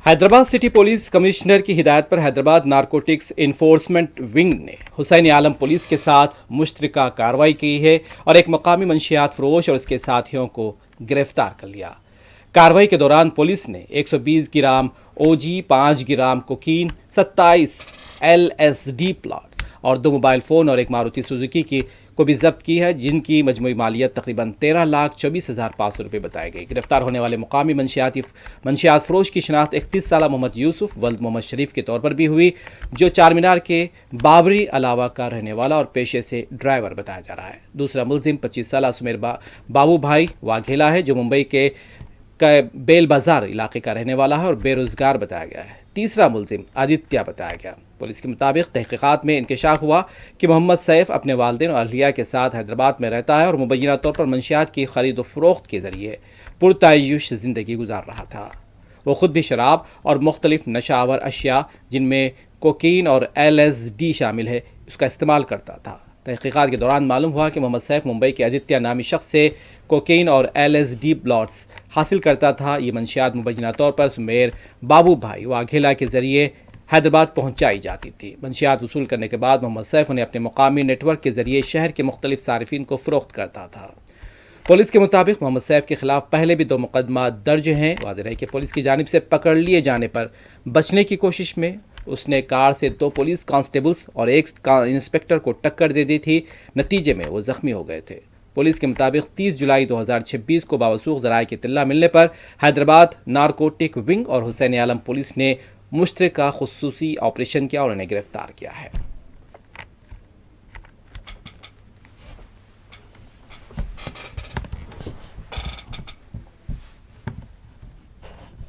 Hyderabad city police commissioner کی ہدایت پر Hyderabad narcotics enforcement wing نے حسین عالم پولیس کے ساتھ مشترکہ کارروائی کی ہے اور ایک مقامی منشیات فروش اور اس کے ساتھیوں کو گرفتار کر لیا۔ کارروائی کے دوران پولیس نے 120 gram OG، 5 gram cocaine, 27 LSD plot اور 2 موبائل فون اور ایک ماروتی سوزوکی کو بھی ضبط کی ہے، جن کی مجموعی مالیت تقریباً 13,24,500 روپے بتائی گئی۔ گرفتار ہونے والے مقامی منشیات فروش کی شناخت 31 سالہ محمد یوسف ولد محمد شریف کے طور پر بھی ہوئی، جو چار مینار کے بابری علاوہ کا رہنے والا اور پیشے سے ڈرائیور بتایا جا رہا ہے۔ دوسرا ملزم 25 سالہ سمیر بابو بھائی واگھیلا ہے، جو ممبئی کے بیل بازار علاقے کا رہنے والا ہے اور بے روزگار بتایا گیا ہے۔ تیسرا ملزم آدتیہ بتایا گیا۔ پولیس کے مطابق تحقیقات میں انکشاف ہوا کہ محمد سیف اپنے والدین اور اہلیہ کے ساتھ حیدرآباد میں رہتا ہے اور مبینہ طور پر منشیات کی خرید و فروخت کے ذریعے پرتعیش زندگی گزار رہا تھا۔ وہ خود بھی شراب اور مختلف نشہ آور اشیاء، جن میں کوکین اور LSD شامل ہے، اس کا استعمال کرتا تھا۔ تحقیقات کے دوران معلوم ہوا کہ محمد سیف ممبئی کے آدتیہ نامی شخص سے کوکین اور LSD پلاٹس حاصل کرتا تھا۔ یہ منشیات مبینہ طور پر سمیر بابو بھائی واگھیلا کے ذریعے حیدرآباد پہنچائی جاتی تھی۔ منشیات وصول کرنے کے بعد محمد سیف انہیں اپنے مقامی نیٹ ورک کے ذریعے شہر کے مختلف صارفین کو فروخت کرتا تھا۔ پولیس کے مطابق محمد سیف کے خلاف پہلے بھی 2 مقدمات درج ہیں۔ واضح ہے کہ پولیس کی جانب سے پکڑ لیے جانے پر بچنے کی کوشش میں اس نے کار سے 2 پولیس کانسٹیبلز اور 1 انسپکٹر کو ٹکر دے دی تھی، نتیجے میں وہ زخمی ہو گئے تھے۔ پولیس کے مطابق 30 جولائی 2026 کو باوثوق ذرائع کی اطلاع ملنے پر حیدرآباد نارکوٹک ونگ اور حسین عالم پولیس نے مشترکہ خصوصی آپریشن کیا اور انہیں گرفتار کیا ہے۔